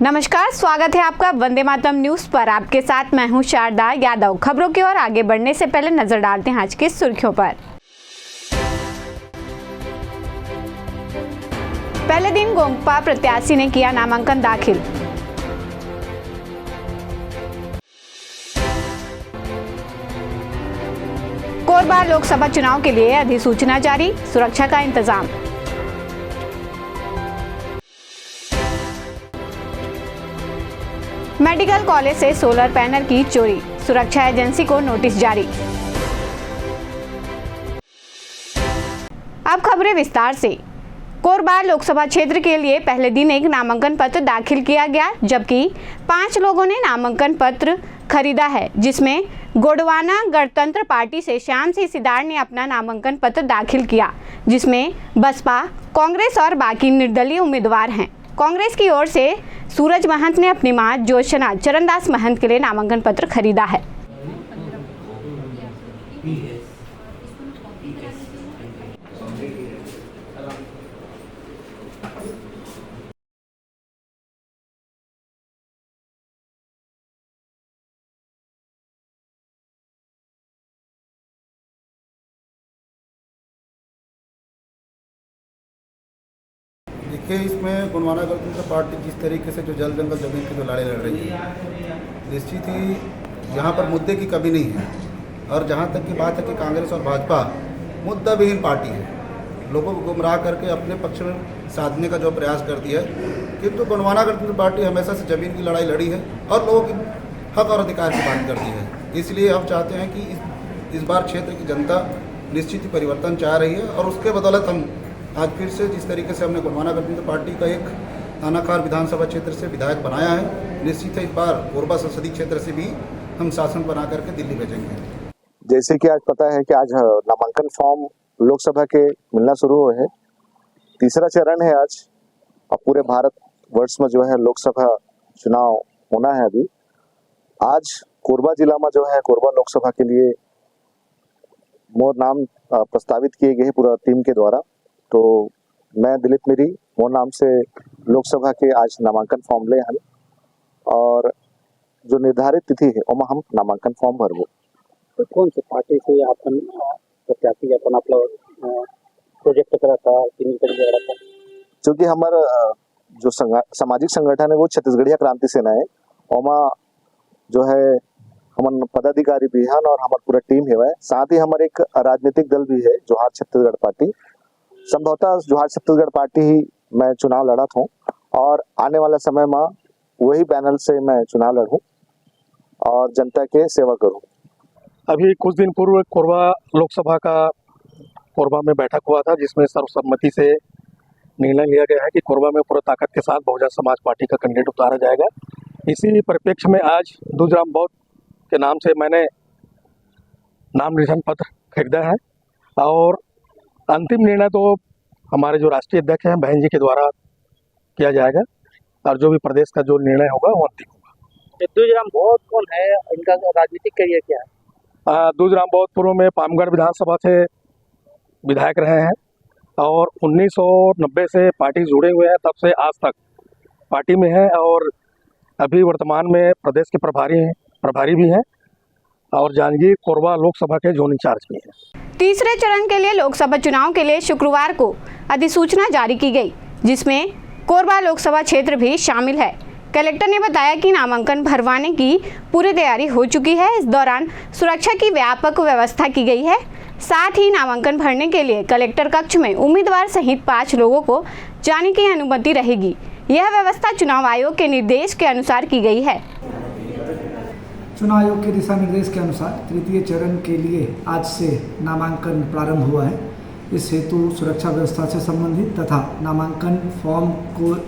नमस्कार, स्वागत है आपका वंदे मातरम न्यूज पर। आपके साथ मैं हूं शारदा यादव। खबरों की ओर आगे बढ़ने से पहले नजर डालते हैं आज की सुर्खियों पर। पहले दिन गोंगपा प्रत्याशी ने किया नामांकन दाखिल। कोरबा लोकसभा चुनाव के लिए अधिसूचना जारी, सुरक्षा का इंतजाम। मेडिकल कॉलेज से सोलर पैनल की चोरी, सुरक्षा एजेंसी को नोटिस जारी। अब खबरें विस्तार से। कोरबा लोकसभा क्षेत्र के लिए पहले दिन एक नामांकन पत्र दाखिल किया गया, जबकि 5 लोगों ने नामांकन पत्र खरीदा है, जिसमें गोंडवाना गणतंत्र पार्टी से श्याम सिंह सिदार ने अपना नामांकन पत्र दाखिल किया, जिसमें बसपा, कांग्रेस और बाकी निर्दलीय उम्मीदवार हैं। कांग्रेस की ओर से सूरज महंत ने अपनी मां ज्योत्सना चरणदास महंत के लिए नामांकन पत्र खरीदा है। देखिए, इसमें गोंडवाना गणतंत्र पार्टी जिस तरीके से जो जल जंगल जमीन की जो लड़ाई लड़ रही है, निश्चित ही यहाँ पर मुद्दे की कमी नहीं है। और जहाँ तक की बात है कि कांग्रेस और भाजपा मुद्दा विहीन पार्टी है, लोगों को गुमराह करके अपने पक्ष में साधने का जो प्रयास करती है, किंतु गोंडवाना गणतंत्र पार्टी हमेशा से जमीन की लड़ाई लड़ी है और लोगों की हक और अधिकार की बात करती है। इसलिए हम चाहते हैं कि इस बार क्षेत्र की जनता निश्चित ही परिवर्तन चाह रही है और उसके बदौलत हम आज फिर से जिस तरीके से हमने गोंडवाना गणतंत्र पार्टी का एक तानाकार विधानसभा क्षेत्र से विधायक बनाया है, निश्चित है इस बार कोरबा संसदीय क्षेत्र से भी हम शासन बना करके दिल्ली भेजेंगे। जैसे कि आज पता है कि आज नामांकन फॉर्म लोकसभा के मिलना शुरू हुए हैं। तीसरा चरण है आज, और पूरे भारत वर्ष में जो है लोकसभा चुनाव होना है। अभी आज कोरबा जिला में जो है कोरबा लोकसभा के लिए मोर नाम प्रस्तावित किए गए पूरा टीम के द्वारा। तो मैं दिलीप मेरी मोर नाम से लोकसभा के आज नामांकन फॉर्म ले हैं और जो निर्धारित तिथि है वहाँ हम नामांकन फॉर्म भरबो। तो कौन से पार्टी से आपण प्रत्याशी आपण आपलं प्रोजेक्ट करता था? क्योंकि हमारा जो सामाजिक संगठन है वो छत्तीसगढ़िया क्रांति सेना है, वहाँ जो है हमारे पदाधिकारी भी हैं और हमारा पूरा टीम है। साथ ही हमारे एक राजनीतिक दल भी है जोहार छत्तीसगढ़ पार्टी। संभवतः जोहार छत्तीसगढ़ पार्टी ही मैं चुनाव लड़ा था और आने वाला समय में वही पैनल से मैं चुनाव लड़ूं और जनता के सेवा करूं। अभी कुछ दिन पूर्व कोरबा लोकसभा का कोरबा में बैठक हुआ था, जिसमें सर्वसम्मति से निर्णय लिया गया है कि कोरबा में पूरा ताकत के साथ बहुजन समाज पार्टी का कैंडिडेट उतारा जाएगा। इसी परिप्रेक्ष्य में आज दूधराम बौद्ध के नाम से मैंने नाम निर्देशन पत्र खरीदा है और अंतिम निर्णय तो हमारे जो राष्ट्रीय अध्यक्ष हैं बहन जी के द्वारा किया जाएगा और जो भी प्रदेश का जो निर्णय होगा वो अंतिम होगा। दूधराम बौद्ध कौन है, इनका राजनीतिक करियर क्या है? दूधराम बौद्ध पूर्व में पामगढ़ विधानसभा से विधायक रहे हैं और 1990 से पार्टी जुड़े हुए हैं, तब से आज तक पार्टी में है और अभी वर्तमान में प्रदेश के प्रभारी भी हैं और जांजगीर कोरबा लोकसभा के जोन इंचार्ज भी हैं। तीसरे चरण के लिए लोकसभा चुनाव के लिए शुक्रवार को अधिसूचना जारी की गई, जिसमें कोरबा लोकसभा क्षेत्र भी शामिल है। कलेक्टर ने बताया कि नामांकन भरवाने की पूरी तैयारी हो चुकी है। इस दौरान सुरक्षा की व्यापक व्यवस्था की गई है। साथ ही नामांकन भरने के लिए कलेक्टर कक्ष में उम्मीदवार सहित 5 लोगों को जाने की अनुमति रहेगी। यह व्यवस्था चुनाव आयोग के निर्देश के अनुसार की गई है। चुनाव आयोग के दिशा निर्देश के अनुसार तृतीय चरण के लिए आज से नामांकन प्रारंभ हुआ है। इस हेतु सुरक्षा व्यवस्था से संबंधित तथा नामांकन फॉर्म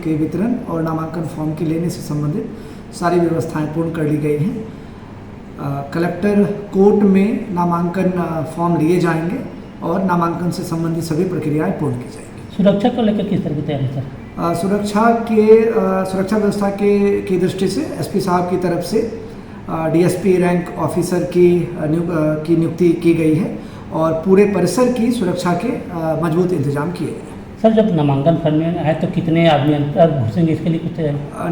के वितरण और नामांकन फॉर्म के लेने से संबंधित सारी व्यवस्थाएं पूर्ण कर ली गई हैं। कलेक्टर कोर्ट में नामांकन फॉर्म लिए जाएंगे और नामांकन से संबंधित सभी प्रक्रियाएं पूर्ण की जाएंगी। सुरक्षा को लेकर किस तरह की तैयारी सर? सुरक्षा व्यवस्था की दृष्टि से एसपी साहब की तरफ से डीएसपी रैंक ऑफिसर की नियुक्ति की गई है और पूरे परिसर की सुरक्षा के मजबूत इंतजाम किए गए हैं। सर जब नामांकन भरने आए तो कितने आदमी अंदर घुसेंगे, इसके लिए कुछ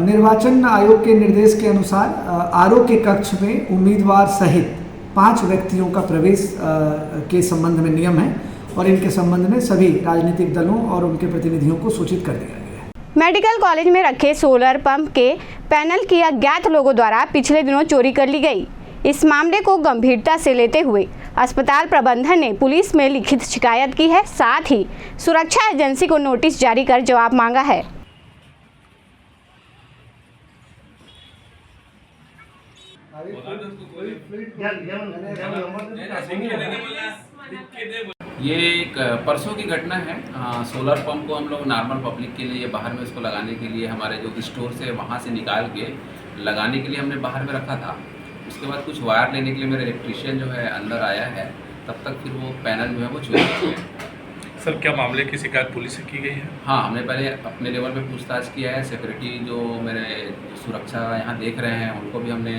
निर्वाचन आयोग के निर्देश के अनुसार आरओ के कक्ष में उम्मीदवार सहित 5 व्यक्तियों का प्रवेश के संबंध में नियम है और इनके संबंध में सभी राजनीतिक दलों और उनके प्रतिनिधियों को सूचित कर दिया गया है। मेडिकल कॉलेज में रखे सोलर पंप के पैनल की अज्ञात लोगों द्वारा पिछले दिनों चोरी कर ली गई। इस मामले को गंभीरता से लेते हुए अस्पताल प्रबंधन ने पुलिस में लिखित शिकायत की है, साथ ही सुरक्षा एजेंसी को नोटिस जारी कर जवाब मांगा है। ये एक परसों की घटना है। सोलर पंप को हम लोग नॉर्मल पब्लिक के लिए बाहर में उसको लगाने के लिए हमारे जो स्टोर से वहाँ से निकाल के लगाने के लिए हमने बाहर में रखा था। उसके बाद कुछ वायर लेने के लिए मेरा इलेक्ट्रीशियन जो है अंदर आया है, तब तक फिर वो पैनल जो है वो चोरी हो गया। सर क्या मामले की शिकायत पुलिस से की गई है? हाँ, हमने पहले अपने लेवल पे पूछताछ किया है। सिक्योरिटी जो मेरे सुरक्षा यहाँ देख रहे हैं उनको भी हमने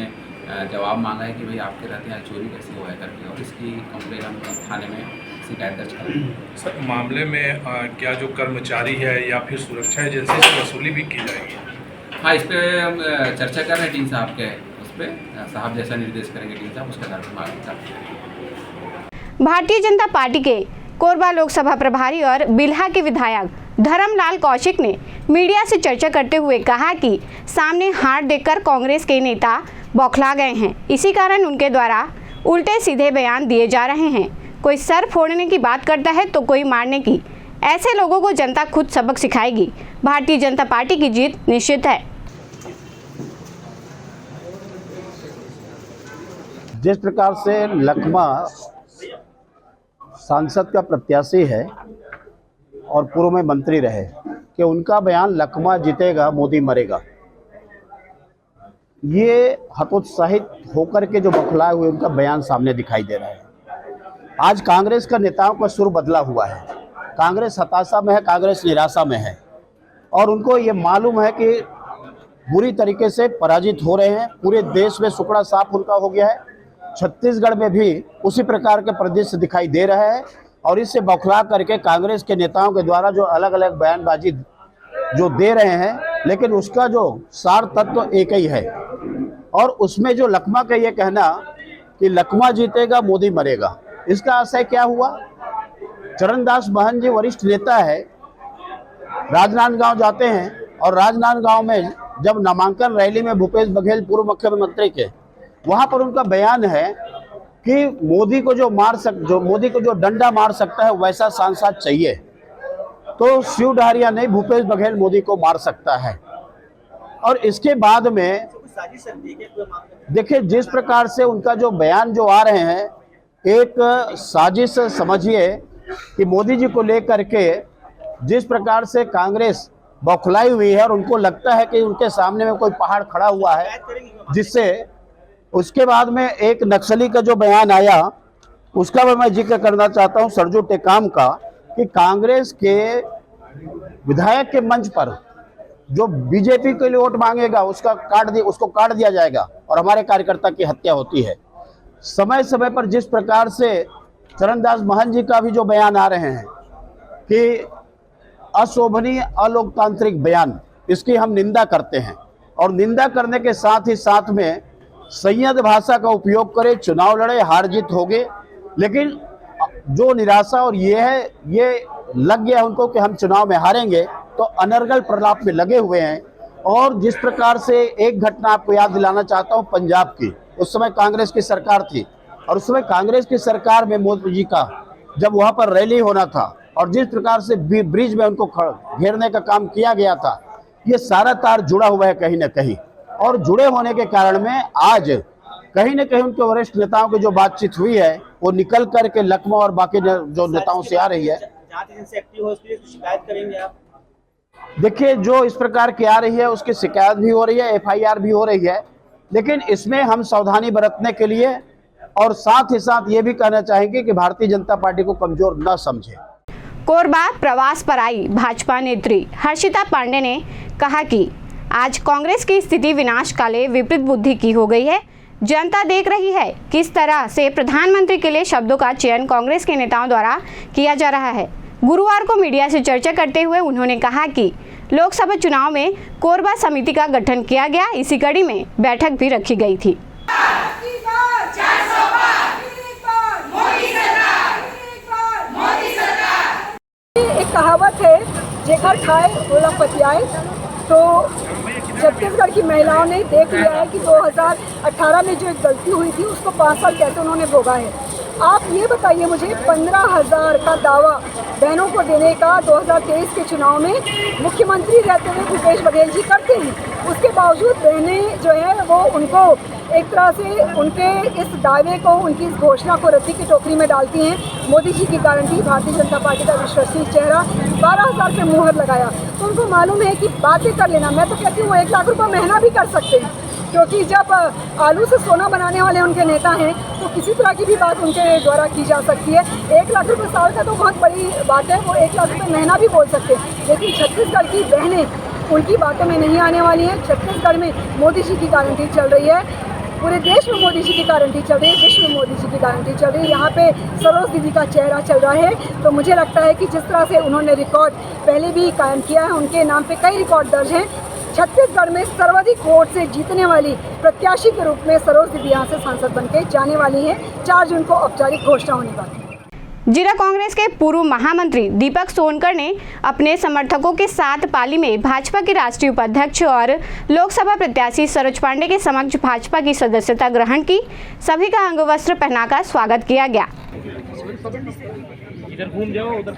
जवाब मांगा है कि भाई आपके रहते यहाँ चोरी कैसे हुआ है करके, और इसकी कंप्लेन हम थाने में शिकायत दर्ज करेंगे। सर मामले में क्या जो कर्मचारी है या फिर सुरक्षा एजेंसी से वसूली भी की जाएगी? हाँ, इस पर हम चर्चा कर रहे हैं टीम साहब के, उस पर साहब जैसा निर्देश करेंगे टीम साहब उसके आधार पर मांग। भारतीय जनता पार्टी के कोरबा लोकसभा प्रभारी और बिल्हा के विधायक धर्मलाल कौशिक ने मीडिया से चर्चा करते हुए कहा कि सामने हार देखकर कांग्रेस के नेता बौखला गए हैं। इसी कारण उनके द्वारा उल्टे सीधे बयान दिए जा रहे हैं। कोई सर फोड़ने की बात करता है तो कोई मारने की। ऐसे लोगों को जनता खुद सबक सिखाएगी। भारतीय जनता पार्टी की जीत निश्चित है। जिस प्रकार से लकमा सांसद का प्रत्याशी है और पूर्व में मंत्री रहे कि उनका बयान लकमा जीतेगा मोदी मरेगा, ये हतोत्साहित होकर के जो बौखलाए हुए उनका बयान सामने दिखाई दे रहा है। आज कांग्रेस का नेताओं का सुर बदला हुआ है। कांग्रेस हताशा में है, कांग्रेस निराशा में है और उनको ये मालूम है कि बुरी तरीके से पराजित हो रहे हैं। पूरे देश में सुकड़ा साफ उनका हो गया है। छत्तीसगढ़ में भी उसी प्रकार के परिदृश्य दिखाई दे रहा है और इससे बौखला करके कांग्रेस के नेताओं के द्वारा जो अलग अलग बयानबाजी जो दे रहे हैं, लेकिन उसका जो सार तत्व एक ही है और उसमें जो लकमा का ये कहना कि लकमा जीतेगा मोदी मरेगा, इसका आशय क्या हुआ? चरणदास महंत जी वरिष्ठ नेता है, राजनांदगांव जाते हैं और राजनांदगांव में जब नामांकन रैली में भूपेश बघेल पूर्व मुख्यमंत्री के, वहां पर उनका बयान है कि मोदी को जो डंडा मार सकता है वैसा सांसद चाहिए। तो शिव डहरिया नहीं, भूपेश बघेल मोदी को मार सकता है। और इसके बाद में देखिए जिस प्रकार से उनका जो बयान जो आ रहे हैं, एक साजिश समझिए कि मोदी जी को लेकर के जिस प्रकार से कांग्रेस बौखलाई हुई है और उनको लगता है कि उनके सामने में कोई पहाड़ खड़ा हुआ है, जिससे उसके बाद में एक नक्सली का जो बयान आया उसका भी मैं जिक्र करना चाहता हूं, सरजू टेकाम का, कि कांग्रेस के विधायक के मंच पर जो बीजेपी के लिए वोट मांगेगा उसको काट दिया जाएगा और हमारे कार्यकर्ता की हत्या होती है। समय समय पर जिस प्रकार से चरणदास महंत जी का भी जो बयान आ रहे हैं कि अशोभनीय अलोकतांत्रिक बयान, इसकी हम निंदा करते हैं और निंदा करने के साथ ही साथ में संयत भाषा का उपयोग करें। चुनाव लड़े, हार जीत होगे, लेकिन जो निराशा और ये लग गया उनको कि हम चुनाव में हारेंगे, तो अनर्गल प्रलाप में लगे हुए हैं। और जिस प्रकार से एक घटना आपको याद दिलाना चाहता हूं पंजाब की, उस समय कांग्रेस की सरकार थी और उस समय कांग्रेस की सरकार में मोदी जी का जब वहां पर रैली होना था और जिस प्रकार से ब्रिज में उनको घेरने का काम किया गया था, ये सारा तार जुड़ा हुआ है कहीं ना कहीं। और जुड़े होने के कारण में आज कहीं न कहीं उनके वरिष्ठ नेताओं की जो बातचीत हुई है वो निकल करके लकमा और बाकी जो नेताओं से आ रही है। शिकायत करेंगे आप? देखिए जो इस प्रकार की आ रही है उसकी शिकायत भी हो रही है, FIR भी हो रही है, लेकिन इसमें हम सावधानी बरतने के लिए और साथ ही साथ ये भी कहना चाहेंगे कि भारतीय जनता पार्टी को कमजोर न समझे। कोरबा प्रवास पर आई भाजपा नेत्री हर्षिता पांडे ने कहा कि आज कांग्रेस की स्थिति विनाशकाले विपरीत बुद्धि की हो गई है। जनता देख रही है किस तरह से प्रधानमंत्री के लिए शब्दों का चयन कांग्रेस के नेताओं द्वारा किया जा रहा है। गुरुवार को मीडिया से चर्चा करते हुए उन्होंने कहा कि लोकसभा चुनाव में कोरबा समिति का गठन किया गया। इसी कड़ी में बैठक भी रखी गई थी। एक कहावत है, जेकर खाए ओला पतियाए। तो छत्तीसगढ़ की महिलाओं ने देख लिया है कि 2018 में जो एक गलती हुई थी उसको 5 साल कैसे उन्होंने भोगा है। आप ये बताइए मुझे, 15,000 का दावा बहनों को देने का 2023 के चुनाव में मुख्यमंत्री रहते हुए भूपेश बघेल जी करते हैं। उसके बावजूद बहनें जो है वो उनको एक तरह से उनके इस दावे को, उनकी इस घोषणा को रद्दी की टोकरी में डालती हैं। मोदी जी की गारंटी, भारतीय जनता पार्टी का विश्वसनीय चेहरा, 12,000 पे मुहर लगाया। तो उनको मालूम है कि बातें कर लेना, मैं तो कहती हूँ 1 लाख रुपये महीना भी कर सकते हैं, क्योंकि जब आलू से सोना बनाने वाले उनके नेता हैं तो किसी तरह की भी बात उनके द्वारा की जा सकती है। 1 लाख रुपये साल का तो बहुत बड़ी बात है, वो 1 लाख रुपये महीना भी बोल सकते हैं। लेकिन छत्तीसगढ़ की बहनें उनकी बातों में नहीं आने वाली हैं। छत्तीसगढ़ में मोदी जी की गारंटी चल रही है, पूरे देश में मोदी जी की गारंटी चल रही है, विश्व में मोदी जी की गारंटी चल रही है। यहाँ पे सरोज दीदी का चेहरा चल रहा है। तो मुझे लगता है कि जिस तरह से उन्होंने रिकॉर्ड पहले भी कायम किया है, उनके नाम पे कई रिकॉर्ड दर्ज हैं। छत्तीसगढ़ में सर्वाधिक वोट से जीतने वाली प्रत्याशी के रूप में सरोज दीदी यहाँ से सांसद बनके जाने वाली हैं। 4 जून को औपचारिक घोषणा होने वाली है। जिला कांग्रेस के पूर्व महामंत्री दीपक सोनकर ने अपने समर्थकों के साथ पाली में भाजपा के राष्ट्रीय उपाध्यक्ष और लोकसभा प्रत्याशी सरोज पांडे के समक्ष भाजपा की सदस्यता ग्रहण की। सभी का अंग वस्त्र पहनाकर स्वागत किया गया। इधर घूम जाओ, उधर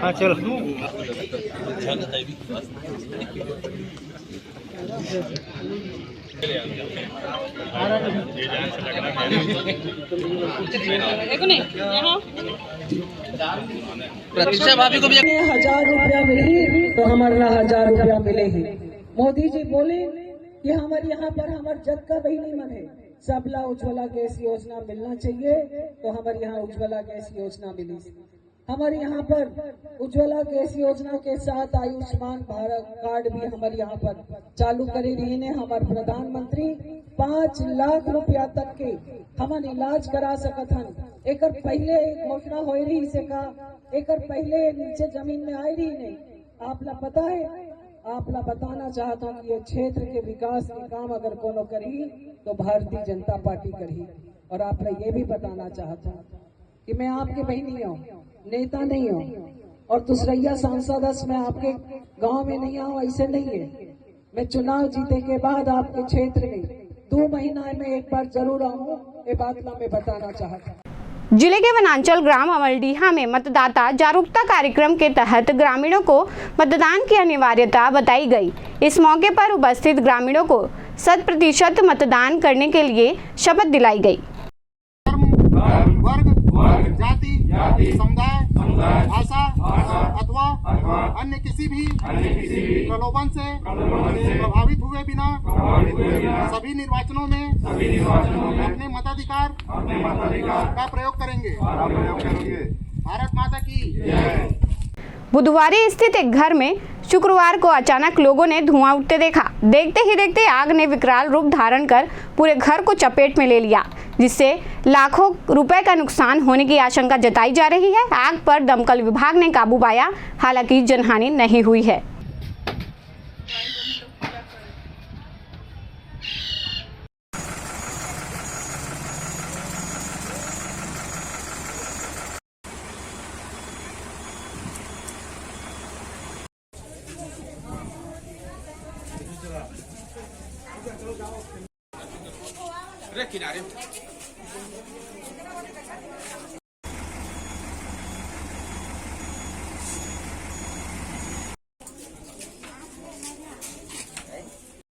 हाँ चलो। प्रतीक्षा भाभी को भी 1000 रुपया मिली तो हमारा 1000 रुपया मिले ही। मोदी जी बोले कि हमारे यहाँ पर हमारे जग का वही नहीं मन है, सबला उज्ज्वला गैस योजना मिलना चाहिए। तो हमारे यहाँ उज्ज्वला गैस योजना मिली। हमारे यहाँ पर उज्ज्वला गैस योजना के साथ आयुष्मान भारत कार्ड भी हमारे यहाँ पर चालू करे रही ने। हमारे प्रधानमंत्री 5 लाख रुपया तक के हमारे इलाज करा सकत हन। एक पहले घोषणा हो रही से का, एक पहले नीचे जमीन में आई रही नहीं। आप ला पता है, आप ला बताना चाहता हूँ कि ये क्षेत्र के विकास के काम अगर कोनो करी तो भारतीय जनता पार्टी करी। और आप ये भी बताना चाहता हूँ कि मैं आपके बहनी हूँ, नेता नहीं हूँ। और दूसरैया सांसद मैं आपके गांव में नहीं आऊँ, ऐसे नहीं है। मैं चुनाव जीते के बाद आपके क्षेत्र में 2 महीना में एक बार जरूर आऊँ, ये बात मैं बताना चाहता हूँ। जिले के वनांचल ग्राम अमलडीहा में मतदाता जागरूकता कार्यक्रम के तहत ग्रामीणों को मतदान की अनिवार्यता बताई गई। इस मौके पर उपस्थित ग्रामीणों को 100% मतदान करने के लिए शपथ दिलाई गई। वर्ग, जाति, समुदाय, भाषा अथवा अन्य किसी भी प्रलोभन से प्रभावित हुए बिना सभी निर्वाचनों में अपने मताधिकार का प्रयोग करेंगे। भारत माता की। बुधवारी स्थित एक घर में शुक्रवार को अचानक लोगों ने धुआं उठते देखा। देखते ही देखते आग ने विकराल रूप धारण कर पूरे घर को चपेट में ले लिया, जिससे लाखों रुपए का नुकसान होने की आशंका जताई जा रही है। आग पर दमकल विभाग ने काबू पाया, हालांकि जनहानि नहीं हुई है। किनारे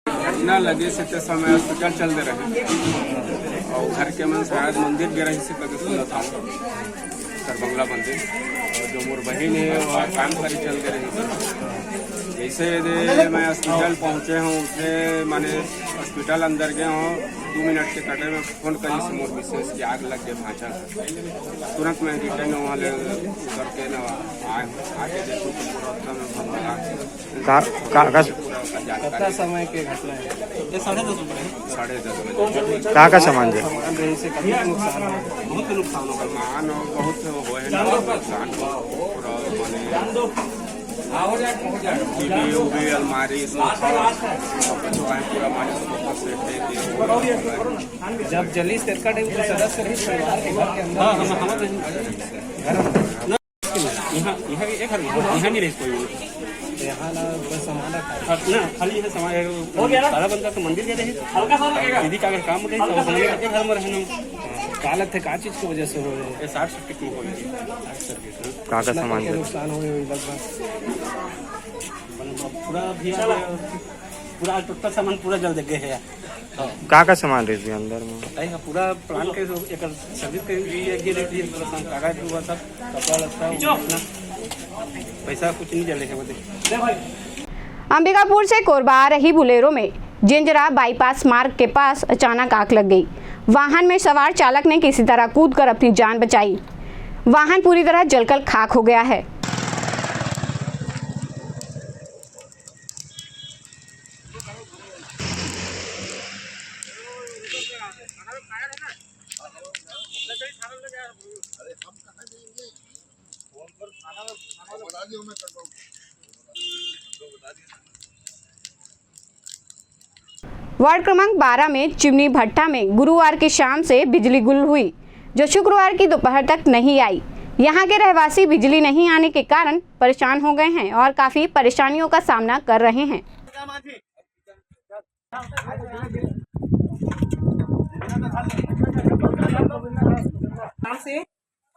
घटना लगे से ते समय हॉस्पिटल चलते रहे और घर के मन शायद मंदिर भी रही से लगे सुना था सर बंगला मंदिर और जो मोर बहन है वह काम करी चल के रही। जैसे मैं हॉस्पिटल पहुँचे हूँ उससे मैंने हॉस्पिटल अंदर गए हूँ 2 मिनट के कटे में फ़ोन करी से मोर विशेष की आग लग गए भाँचा तुरंत मैं रिटर्न वहाँ ले करके न आके देखूँ तो कितना समय के घटना है ये 10:30 बजे कहाँ का सामान है? से काफी नुकसान है बहुत नुकसान होगा मान बहुत हुए हैं नुकसान पूरा टीवी उवी अलमारी पूरा मालिक जब जली सरकट है तो सदस्य रही परिवार के घर के अंदर यहाँ नहीं रही कोई यहाँ ना बस हमारा ना खाली है समाज सारा बंदा तो मंदिर गए थे दीदी का अगर काम रहे तो घर में रहना कालत थे का चीज की वजह से हो रहे 60 सर्किट में हो गए कहाँ का सामान है? नुकसान हो लगभग पूरा टोटल सामान पूरा जल गए है कहाँ का सामान रही अंदर में? पूरा प्लांट के एक सर्विस के कागज हुआ सब कपड़ा लगता पैसा कुछ नहीं जले है अंबिकापुर से कोरबा आ रही बुलेरो में जिंजरा बाईपास मार्ग के पास अचानक आग लग गई। वाहन में सवार चालक ने किसी तरह कूदकर अपनी जान बचाई। वाहन पूरी तरह जलकर खाक हो गया है। वार्ड क्रमांक 12 में चिमनी भट्टा में गुरुवार की शाम से बिजली गुल हुई, जो शुक्रवार की दोपहर तक नहीं आई। यहां के रहवासी बिजली नहीं आने के कारण परेशान हो गए हैं और काफी परेशानियों का सामना कर रहे हैं।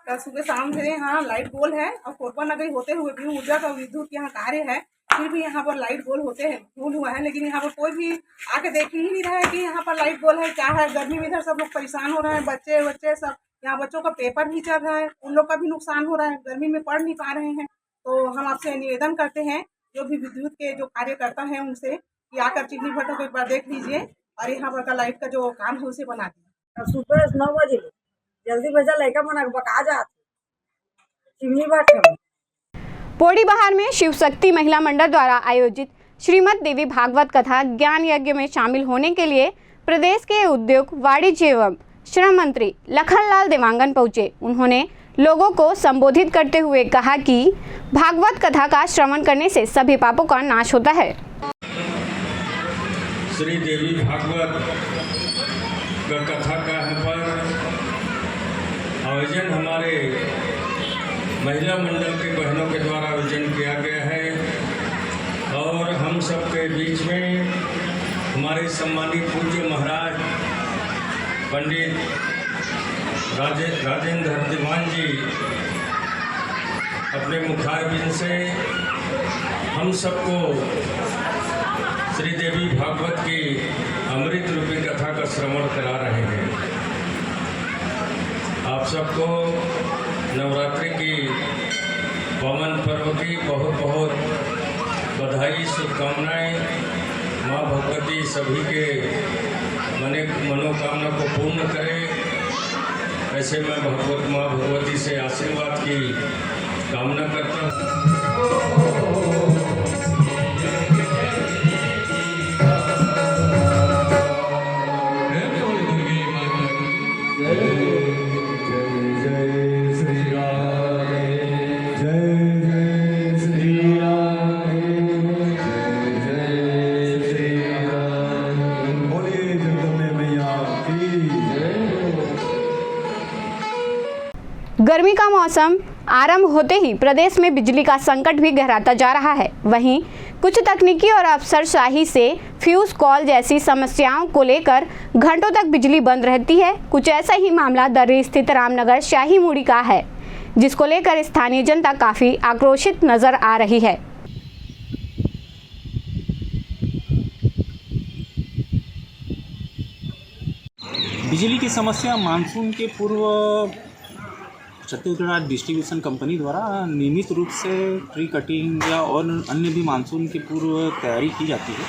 कल सुबह शाम से यहाँ लाइट गोल है और कोरबा नगरी होते हुए भी ऊर्जा का विद्युत यहाँ कार्य है, फिर भी यहाँ पर लाइट गोल होते हैं गोल हुआ है, लेकिन यहाँ पर कोई भी आके देख ही नहीं रहा है कि यहाँ पर लाइट गोल है क्या है। गर्मी में इधर सब लोग परेशान हो रहे हैं, बच्चे सब यहाँ बच्चों का पेपर भी चल रहा है, उन लोग का भी नुकसान हो रहा है, गर्मी में पढ़ नहीं पा रहे हैं। तो हम आपसे निवेदन करते हैं जो भी विद्युत के जो कार्यकर्ता हैं उनसे कि आकर चिमनी भट्टा को एक बार देख लीजिए और यहाँ पर का लाइट का जो काम है उसे बना दीजिए। सुबह 9 बजे जल्दी भेजा लड़का मना बका जाते चिमनी भट्टा। पोड़ी बहार में शिव शक्ति महिला मंडल द्वारा आयोजित श्रीमद देवी भागवत कथा ज्ञान यज्ञ में शामिल होने के लिए प्रदेश के उद्योग वाणिज्य एवं श्रम मंत्री लखनलाल देवांगन पहुंचे। उन्होंने लोगों को संबोधित करते हुए कहा कि भागवत कथा का श्रवण करने से सभी पापों का नाश होता है। श्री देवी भागवत का कथा का यहाँ पर आयोजन हमारे महिला मंडल के बहनों के द्वारा आयोजन किया गया है और हम सबके बीच में हमारे सम्मानित पूज्य महाराज पंडित राजेंद्र दीवान जी अपने मुखारबिंद से हम सबको श्री देवी भागवत की अमृत रूपी कथा का श्रवण करा रहे हैं। आप सबको नवरात्रि की पावन पर्व की बहुत बहुत बधाई शुभकामनाएं। माँ भगवती सभी के मनोकामना को पूर्ण करे, ऐसे मैं माँ भगवती से आशीर्वाद की कामना करता हूँ। गर्मी का मौसम आरंभ होते ही प्रदेश में बिजली का संकट भी गहराता जा रहा है। वहीं कुछ तकनीकी और अफसरशाही से फ्यूज कॉल जैसी समस्याओं को लेकर घंटों तक बिजली बंद रहती है। कुछ ऐसा ही मामला दर्री स्थित रामनगर शाही मुड़ी का है, जिसको लेकर स्थानीय जनता काफी आक्रोशित नजर आ रही है। बिजली की समस्या मानसून के पूर्व छत्तीसगढ़ राज्य डिस्ट्रीब्यूशन कंपनी द्वारा नियमित रूप से ट्री कटिंग या और अन्य भी मानसून की पूर्व तैयारी की जाती है,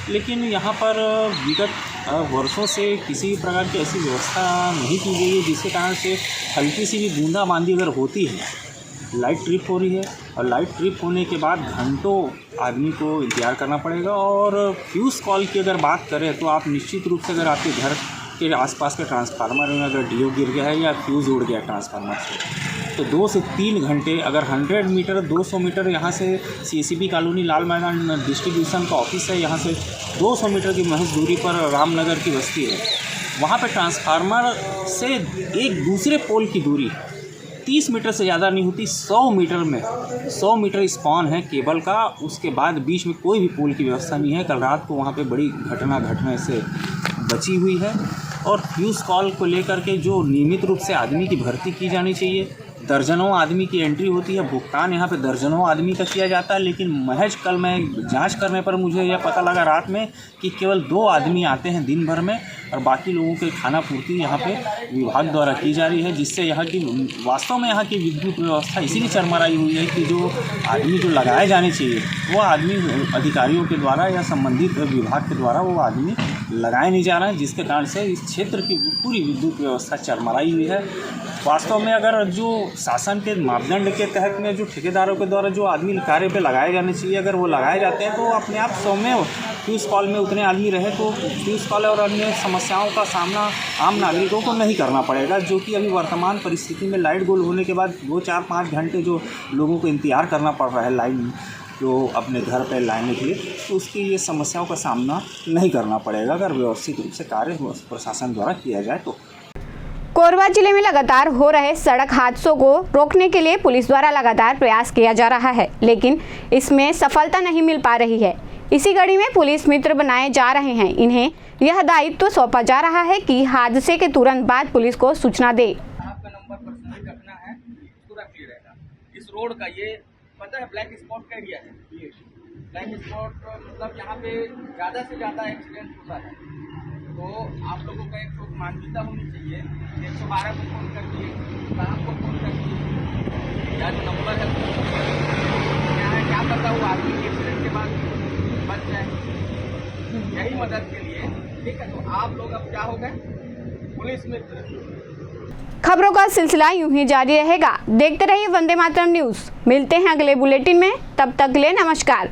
लेकिन यहाँ पर विगत वर्षों से किसी प्रकार की ऐसी व्यवस्था नहीं की गई है जिसके कारण से हल्की सी भी बूंदाबांदी अगर होती है, लाइट ट्रिप हो रही है और लाइट ट्रिप होने के बाद घंटों आदमी को इंतजार करना पड़ेगा। और फ्यूज़ कॉल की अगर बात करें तो आप निश्चित रूप से अगर आपके घर के आसपास के ट्रांसफार्मर में अगर डीओ गिर गया है या फ्यूज़ उड़ गया ट्रांसफार्मर से, तो 2 से 3 घंटे, अगर 100 मीटर 200 मीटर यहाँ से सीसीबी कॉलोनी लाल मैदान डिस्ट्रीब्यूशन का ऑफिस है, यहाँ से 200 मीटर की महज दूरी पर रामनगर की बस्ती है, वहाँ पर ट्रांसफार्मर से एक दूसरे पोल की दूरी 30 मीटर से ज़्यादा नहीं होती। 100 मीटर में 100 मीटर स्पॉन है केबल का, उसके बाद बीच में कोई भी पोल की व्यवस्था नहीं है। कल रात को वहाँ पे बड़ी घटना घटने से बची हुई है। और फ्यूज़ कॉल को लेकर के जो नियमित रूप से आदमी की भर्ती की जानी चाहिए, दर्जनों आदमी की एंट्री होती है, भुगतान यहाँ पे दर्जनों आदमी का किया जाता है, लेकिन महज कल मैं जांच करने पर मुझे यह पता लगा रात में कि केवल 2 आदमी आते हैं दिन भर में और बाकी लोगों के खाना पूर्ति यहाँ पे विभाग द्वारा की जा रही है, जिससे यहाँ की वास्तव में यहाँ की विद्युत व्यवस्था इसीलिए चरमराई हुई है कि जो आदमी जो लगाए जाने चाहिए वो आदमी अधिकारियों के द्वारा या संबंधित विभाग के द्वारा वो आदमी लगाए नहीं जा रहे हैं, जिसके कारण से इस क्षेत्र की पूरी विद्युत व्यवस्था चरमराई हुई है। वास्तव में अगर जो शासन के मापदंड के तहत में जो ठेकेदारों के द्वारा जो आदमी कार्य पे लगाए जाने चाहिए, अगर वो लगाए जाते हैं तो अपने आप स्वयं फ्यूज़ कॉल में उतने आदमी रहे तो फ्यूज़ कॉल और अन्य समस्याओं का सामना आम नागरिकों को नहीं करना पड़ेगा, जो कि अभी वर्तमान परिस्थिति में लाइट गोल होने के बाद 2, 4, 5 घंटे जो लोगों को इंतजार करना पड़ रहा है लाइन जो अपने घर पर लाने के लिए, तो उसकी ये समस्याओं का सामना नहीं करना पड़ेगा अगर व्यवस्थित रूप से कार्य प्रशासन द्वारा किया जाए तो। कोरबा जिले में लगातार हो रहे सड़क हादसों को रोकने के लिए पुलिस द्वारा लगातार प्रयास किया जा रहा है, लेकिन इसमें सफलता नहीं मिल पा रही है। इसी कड़ी में पुलिस मित्र बनाए जा रहे हैं। इन्हें यह दायित्व सौंपा जा रहा है कि हादसे के तुरंत बाद पुलिस को सूचना दे। आपका नंबर पर्सनली रखना है, पूरा क्लियर रहेगा। इस रोड का ये पता है ब्लैक स्पॉट का एरिया है। ब्लैक स्पॉट मतलब यहाँ पे ज़्यादा से ज़्यादा एक्सीडेंट होता है, तो आप लोगों का एक तो मानवीयता होनी चाहिए। 112 को फोन कर दिए, साहब को फोन कर दिए, या जो नंबर है क्या पता वो आदमी एक्सीडेंट के बाद बच जाए, यही मदद के लिए। ठीक है, तो आप लोग अब क्या हो गए पुलिस मित्र। खबरों का सिलसिला यूं ही जारी रहेगा। देखते रहिए वंदे मातरम न्यूज़। मिलते हैं अगले बुलेटिन में, तब तक के लिए नमस्कार।